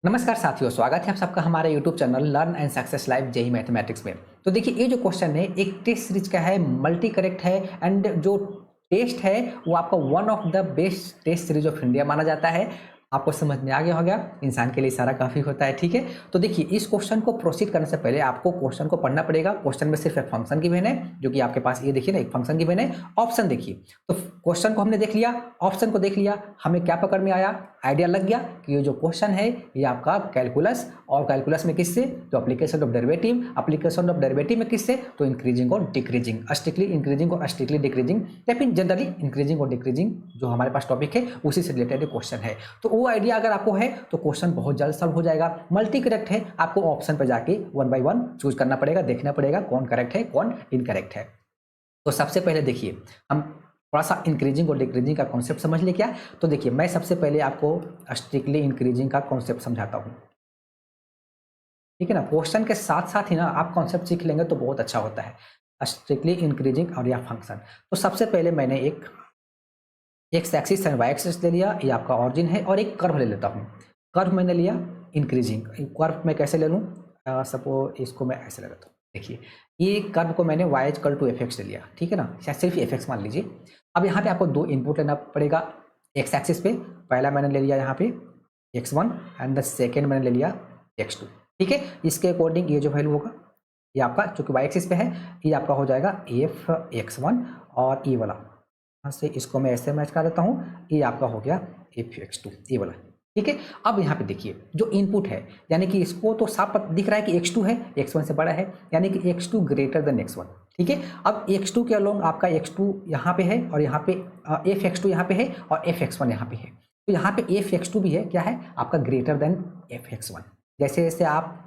नमस्कार साथियों, स्वागत है आप सबका हमारे YouTube channel learn and success life JEE mathematics में। तो देखिए, ये जो क्वेश्चन है एक टेस्ट सीरीज का है, मल्टी करेक्ट है एंड जो टेस्ट है वो आपका one of the best test series of India माना जाता है। आपको समझ में आ गया होगा, इंसान के लिए सारा काफ़ी होता है। ठीक है, तो देखिए इस क्वेश्चन को प्रोसीड करने से पहले आपको क्वेश्चन को पढ़ना पड़ेगा। क्वेश्चन में सिर्फ एक फंक्शन गिवन है, जो कि आपके पास ये देखिए ना, एक फंक्शन गिवन है। ऑप्शन देखिए, तो क्वेश्चन को हमने देख लिया, ऑप्शन को देख लिया, हमें क्या पकड़ में आया, आइडिया लग गया कि ये जो क्वेश्चन है ये आपका कैलकुलस, और कैलकुलस में किससे, तो application of derivative, application of derivative में किससे, तो इंक्रीजिंग और डिक्रीजिंग, स्ट्रिक्टली इंक्रीजिंग और स्ट्रिक्टली डिक्रीजिंग, या फिर जनरली इंक्रीजिंग और डिक्रीजिंग जो हमारे पास टॉपिक है उसी से रिलेटेड क्वेश्चन है। तो वो आइडिया अगर आपको है तो क्वेश्चन बहुत जल्द सॉल्व हो जाएगा। मल्टी करेक्ट है, आपको ऑप्शन पर जाके वन बाय वन चूज करना पड़ेगा, देखना पड़ेगा कौन करेक्ट है कौन इनकरेक्ट है। तो सबसे पहले देखिए, हम थोड़ा सा इंक्रीजिंग और डिक्रीजिंग का कॉन्सेप्ट समझ ले क्या। तो देखिए, मैं सबसे पहले आपको स्ट्रिक्टली इंक्रीजिंग का कॉन्सेप्ट समझाता हूँ, ठीक है ना। क्वेश्चन के साथ साथ ही ना आप कॉन्सेप्ट सीख लेंगे तो बहुत अच्छा होता है। स्ट्रिक्टली इंक्रीजिंग और या फंक्शन, तो सबसे पहले मैंने एक x axis and y axis ले लिया, ये आपका ऑरिजिन है, और एक कर्व ले लेता हूँ। कर्व मैंने लिया इंक्रीजिंग, कर्व मैं कैसे ले लूँ, सपोज इसको मैं ऐसे ले लेता हूँ। देखिए, ये कर्व को मैंने y equal to f x ले लिया, ठीक है ना, या सिर्फ एफ एक्स मान लीजिए। अब यहाँ पे आपको दो इनपुट लेना पड़ेगा एक्स एक्सिस पे। पहला मैंने ले लिया यहाँ पे x1 एंड द सेकेंड मैंने ले लिया x2, ठीक है। इसके अकॉर्डिंग ये जो वैल्यू होगा, ये आपका चूंकि वाई एक्सिस पे है, ये आपका हो जाएगा एफ x1, और ये वाला यहाँ से इसको मैं ऐसे मैच कर देता हूँ, ये आपका हो गया एफ x2, ये वाला, ठीक है। अब यहाँ पे देखिए जो इनपुट है, यानी कि इसको तो साफ दिख रहा है कि x2 है, x1 से बड़ा है, यानी कि x2 ग्रेटर देन x1, ठीक है। अब x2 के अलोंग आपका x2 यहाँ पे है, और यहाँ पे एफ x2 यहाँ पे है, और एफ x1 यहाँ पे है। तो यहाँ पे एफ x2 भी है, क्या है आपका ग्रेटर देन एफ x1। जैसे जैसे आप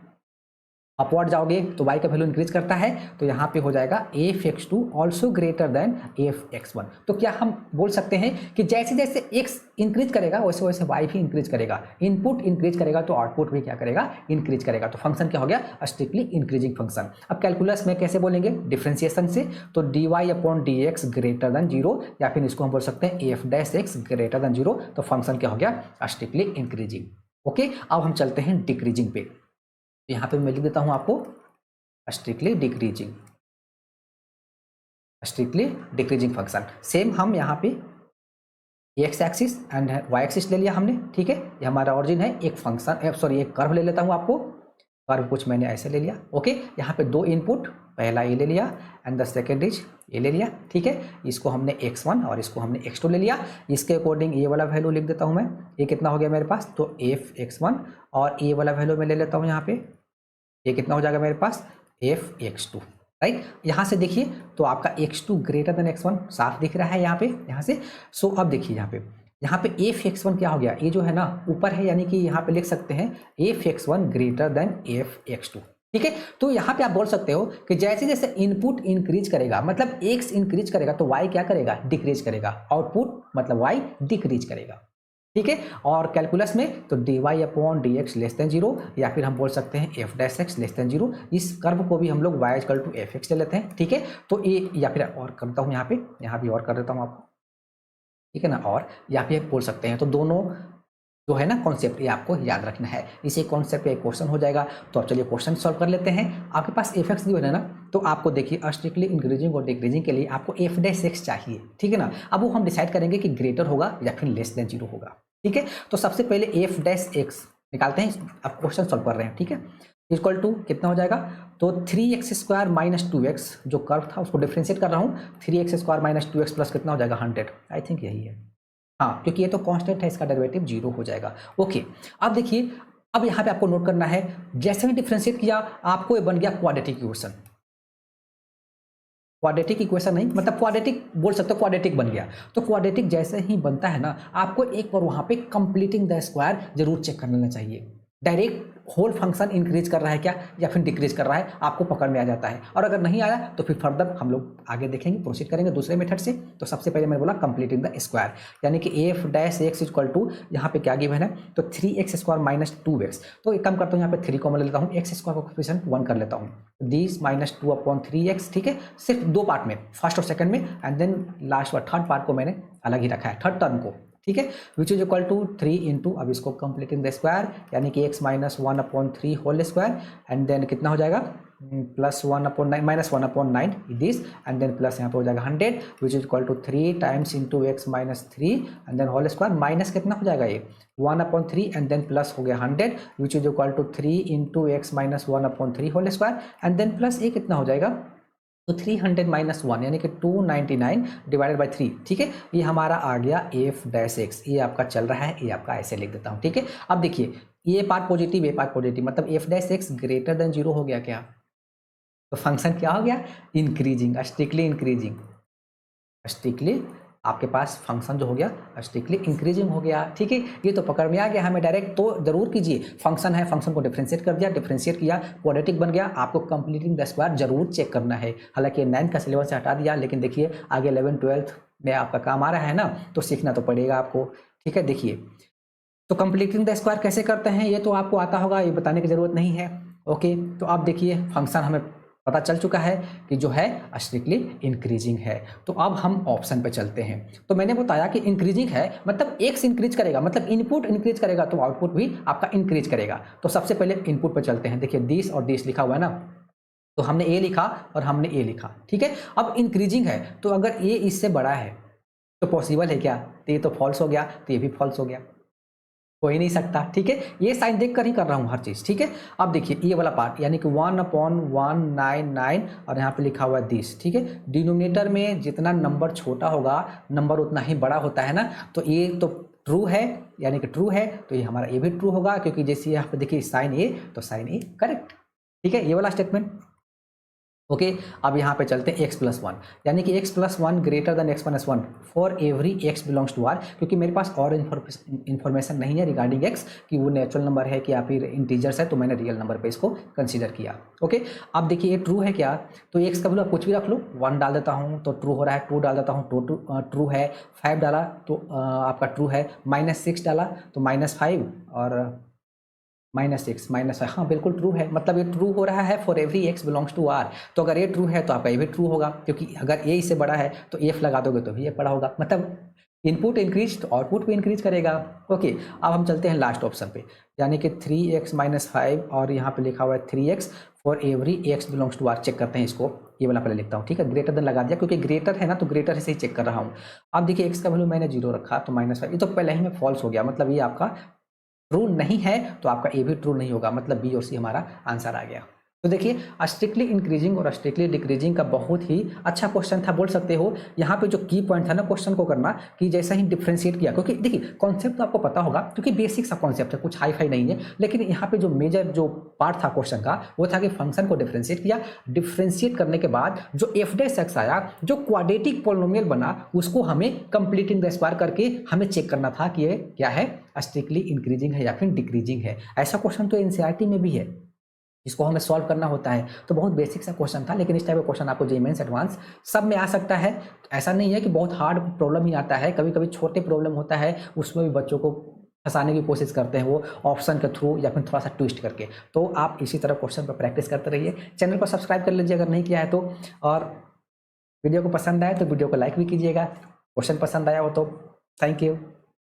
अपवर्ड जाओगे तो y का वैल्यू इंक्रीज करता है, तो यहाँ पे हो जाएगा F x2 also greater than F x1। तो क्या हम बोल सकते हैं कि जैसे जैसे x इंक्रीज करेगा वैसे वैसे y भी इंक्रीज करेगा, इनपुट इंक्रीज करेगा तो आउटपुट भी क्या करेगा, इंक्रीज करेगा। तो फंक्शन क्या हो गया, स्ट्रिक्टली इंक्रीजिंग फंक्शन। अब कैलकुलस में कैसे बोलेंगे, डिफ्रेंसिएशन से, तो d y upon d x greater than zero, या फिर इसको हम बोल सकते हैं f dash x greater than zero. तो फंक्शन क्या हो गया, स्ट्रिक्टली इंक्रीजिंग। ओके, अब हम चलते हैं डिक्रीजिंग पे। यहाँ पे मैं लिख देता हूँ आपको strictly decreasing, strictly decreasing function. Same हम यहाँ पे x axis and y axis ले लिया हमने, ठीक है, ये हमारा ऑरिजिन है। एक फंक्शन सॉरी एक कर्व ले लेता हूँ, आपको कर्व कुछ मैंने ऐसे ले लिया। ओके, यहाँ पे दो इनपुट, पहला ये ले लिया एंड द सेकेंड इज ये ले लिया, ठीक है। इसको हमने x1 और इसको हमने x2 ले लिया। इसके अकॉर्डिंग ये वाला वैल्यू लिख देता हूँ मैं, ये कितना हो गया मेरे पास, तो एफ x1, और ये वाला वैल्यू मैं ले लेता हूँ यहाँ पे, ये कितना हो जाएगा मेरे पास, एफ x2, राइट। यहाँ से देखिए तो आपका x2 ग्रेटर देन x1 साफ दिख रहा है यहाँ पे, यहाँ से। सो अब देखिए यहाँ पे एफ x1 क्या हो गया, ये जो है ना ऊपर है, यानी कि यहाँ पे लिख सकते हैं F x1 greater than F x2, ठीक है। तो यहाँ पे आप बोल सकते हो कि जैसे जैसे इनपुट इंक्रीज करेगा, मतलब x इंक्रीज करेगा तो y क्या करेगा, डिक्रीज करेगा, आउटपुट मतलब y डिक्रीज करेगा, ठीक है। और कैलकुलस में तो d y upon d x less than zero, या फिर हम बोल सकते हैं f dash x less than zero. इस कर्व को भी हम लोग y equal to f x ले लेते हैं, ठीक है। तो ये, या फिर और करता हूँ यहाँ भी और कर देता हूँ आपको, ठीक है ना, और यहाँ पे बोल सकते हैं। तो दोनों जो है ना कॉन्सेप्ट, ये आपको याद रखना है, इसी कॉन्सेप्ट पे एक क्वेश्चन हो जाएगा। तो अब चलिए क्वेश्चन सॉल्व कर लेते हैं। आपके पास एफ एक्स गिवन है ना, तो आपको देखिए स्ट्रिक्टली इंक्रीजिंग और डिक्रीजिंग के लिए आपको एफ डैश एक्स चाहिए, ठीक है ना। अब वो हम डिसाइड करेंगे कि ग्रेटर होगा या फिर लेस देन जीरो होगा, ठीक है। तो सबसे पहले एफ डैश एक्स निकालते हैं, अब क्वेश्चन सॉल्व कर रहे हैं, ठीक है। इक्वल टू कितना हो जाएगा, तो 3x² माइनस 2x, जो कर्व था उसको डिफ्रेंशिएट कर रहा हूँ, 3x² माइनस 2x प्लस कितना हो जाएगा 100, आई थिंक यही है, हाँ, क्योंकि ये तो कांस्टेंट है, इसका डेरिवेटिव जीरो हो जाएगा। ओके, अब देखिए, अब यहाँ पे आपको नोट करना है, जैसे ही डिफ्रेंशिएट किया आपको ये बन गया क्वाड्रेटिक इक्वेशन। क्वाड्रेटिक इक्वेशन नहीं, मतलब क्वाड्रेटिक बोल सकते हो, क्वाड्रेटिक बन गया। तो क्वाड्रेटिक जैसे ही बनता है ना, आपको एक बार वहां पे कंप्लीटिंग द स्क्वायर जरूर चेक कर लेना चाहिए। डायरेक्ट होल फंक्शन इंक्रीज कर रहा है क्या या फिर डिक्रीज कर रहा है, आपको पकड़ में आ जाता है। और अगर नहीं आया तो फिर फर्दर हम लोग आगे देखेंगे, प्रोसीड करेंगे दूसरे मेथड से। तो सबसे पहले मैंने बोला कंप्लीटिंग द स्क्वायर, यानी कि f dash x equal to, यहाँ पे क्या गिवन है, तो 3x² माइनस 2x। तो एक काम करता हूँ, यहाँ पे 3 कॉमन ले लेता हूँ, x स्क्वायर का कोएफिशिएंट 1 कर लेता हूँ, दिस माइनस 2 अपॉन 3x, ठीक है। सिर्फ दो पार्ट में, फर्स्ट और सेकंड में, एंड देन लास्ट और थर्ड पार्ट को मैंने अलग ही रखा है, थर्ड टर्म को, ठीक है, which is equal to 3 into, अब इसको कंप्लीटिंग द स्क्वायर यानी कि x minus 1/3 whole square and then कितना हो जाएगा plus 1/9 minus 1/9 this and then plus यहाँ पे हो जाएगा 100 which is equal to 3 times into x minus 3 and then whole square minus कितना हो जाएगा ये 1/3 एंड देन प्लस हो गया 100 which is equal to 3 into x minus 1/3 whole square and then plus ये कितना हो जाएगा तो 300 माइनस 1 यानी कि 299 डिवाइडेड बाई 3। ठीक है, ये हमारा आ गया एफ डैश एक्स, ये आपका चल रहा है, ये आपका ऐसे लिख देता हूँ। ठीक है, अब देखिए ये पार्ट पॉजिटिव, ये पार्ट पॉजिटिव, मतलब F dash x greater then 0 हो गया क्या, तो फंक्शन क्या हो गया इंक्रीजिंग, स्ट्रिक्टली इंक्रीजिंग, स्ट्रिक्टली आपके पास फंक्शन जो हो गया स्ट्रिक्टली इंक्रीजिंग हो गया। ठीक है, ये तो पकड़ में आ गया हमें डायरेक्ट, तो जरूर कीजिए, फंक्शन है, फंक्शन को डिफरेंशिएट कर दिया, डिफरेंशिएट किया, क्वाड्रेटिक बन गया, आपको कंप्लीटिंग द स्क्वायर जरूर चेक करना है। हालांकि 9 का सिलेबस से हटा दिया, लेकिन देखिए आगे 11 12 में आपका काम आ रहा है ना, तो सीखना तो पड़ेगा आपको। ठीक है, देखिए तो कंप्लीटिंग द स्क्वायर कैसे करते हैं ये तो आपको आता होगा, ये बताने की जरूरत नहीं है। ओके, तो आप देखिए फंक्शन हमें पता चल चुका है कि जो है स्ट्रिक्टली इंक्रीजिंग है। तो अब हम ऑप्शन पे चलते हैं। तो मैंने बताया कि इंक्रीजिंग है मतलब एक्स इंक्रीज करेगा, मतलब इनपुट इंक्रीज करेगा तो आउटपुट भी आपका इंक्रीज करेगा। तो सबसे पहले इनपुट पे चलते हैं। देखिए दिस और दिस लिखा हुआ है ना, तो हमने ए लिखा और हमने ए लिखा। ठीक है, अब इंक्रीजिंग है तो अगर ए इससे बड़ा है तो पॉसिबल है क्या, तो ये तो फॉल्स हो गया, तो ये भी फॉल्स हो गया, हो ही नहीं सकता। ठीक है, ये साइन देख कर ही कर रहा हूं हर चीज। ठीक है, अब देखिए ये वाला पार्ट यानी कि 1/199 और यहाँ पे लिखा हुआ है दिस। ठीक है, डिनोमिनेटर में जितना नंबर छोटा होगा नंबर उतना ही बड़ा होता है ना, तो ये तो ट्रू है यानी कि ट्रू है, तो ये हमारा ये भी ट्रू होगा क्योंकि जैसे यहाँ पे देखिए साइन ए, तो साइन ए करेक्ट। ठीक है, ये वाला स्टेटमेंट। ओके, अब यहाँ पे चलते हैं x+1 यानी कि x+1 greater than x-1 for every x belongs to r, क्योंकि मेरे पास और इन्फॉर्मेशन नहीं है रिगार्डिंग x कि वो नेचुरल नंबर है कि या फिर इंटीजर्स है, तो मैंने रियल नंबर पे इसको कंसीडर किया। ओके, अब देखिए ये ट्रू है क्या, तो x का वैल्यू कुछ भी रख लो, 1 डाल देता हूँ तो ट्रू हो रहा है, 2 डाल देता हूँ तो ट्रू है, 5 डाला तो आपका ट्रू है, -6 डाला तो -5 और -6 -5, हाँ बिल्कुल ट्रू है, मतलब ये ट्रू हो रहा है for every x belongs to r। तो अगर ये ट्रू है तो आपका ये भी ट्रू होगा, क्योंकि अगर ये इससे बड़ा है तो f लगा दोगे तो भी ये बड़ा होगा, मतलब इनपुट इंक्रीज तो आउटपुट भी इंक्रीज करेगा। ओके, अब हम चलते हैं लास्ट ऑप्शन पे यानी कि 3x - 5 और यहाँ पे लिखा हुआ है 3x for every x belongs to r। Check करते हैं इसको, ये वाला पहले लिखता हूँ। ठीक है, ग्रेटर देन लगा दिया क्योंकि ग्रेटर है ना, तो ग्रेटर से ही चेक कर रहा हूँ। अब देखिए x का वैल्यू मैंने 0 रखा तो -5, ये तो पहले ही में फॉल्स हो गया, मतलब ये आपका ट्रू नहीं है, तो आपका ए भी ट्रू नहीं होगा, मतलब बी और सी हमारा आंसर आ गया। तो देखिए स्ट्रिक्टली इंक्रीजिंग और स्ट्रिक्टली डिक्रीजिंग का बहुत ही अच्छा क्वेश्चन था, बोल सकते हो। यहाँ पे जो की पॉइंट था ना क्वेश्चन को करना कि जैसा ही डिफ्रेंशिएट किया, क्योंकि देखिए कॉन्सेप्ट तो आपको पता होगा क्योंकि बेसिक सा कॉन्सेप्ट है, कुछ हाई फाई नहीं है, लेकिन यहाँ पे जो मेजर जो पार्ट था क्वेश्चन का वो था कि फंक्शन को डिफ्रेंशिएट किया, डिफ्रेंशिएट करने के बाद जो एफ डैश एक्स आया, जो क्वाड्रेटिक पॉलिनोमियल बना, उसको हमें कंप्लीटिंग द स्क्वायर करके हमें चेक करना था कि ये क्या है, स्ट्रिक्टली इंक्रीजिंग है या फिर डिक्रीजिंग है। ऐसा क्वेश्चन तो एनसीईआरटी में भी है, इसको हमें सॉल्व करना होता है। तो बहुत बेसिक सा क्वेश्चन था, लेकिन इस टाइप का क्वेश्चन आपको जेईई मेंस एडवांस सब में आ सकता है। तो ऐसा नहीं है कि बहुत हार्ड प्रॉब्लम ही आता है, कभी कभी छोटे प्रॉब्लम होता है, उसमें भी बच्चों को फंसाने की कोशिश करते हैं वो ऑप्शन के थ्रू या फिर थोड़ा सा ट्विस्ट करके। तो आप इसी तरह क्वेश्चन पर प्रैक्टिस करते रहिए। चैनल को सब्सक्राइब कर लीजिए अगर नहीं किया है तो, और वीडियो को पसंद आए तो वीडियो को लाइक भी कीजिएगा। क्वेश्चन पसंद आया हो तो थैंक यू।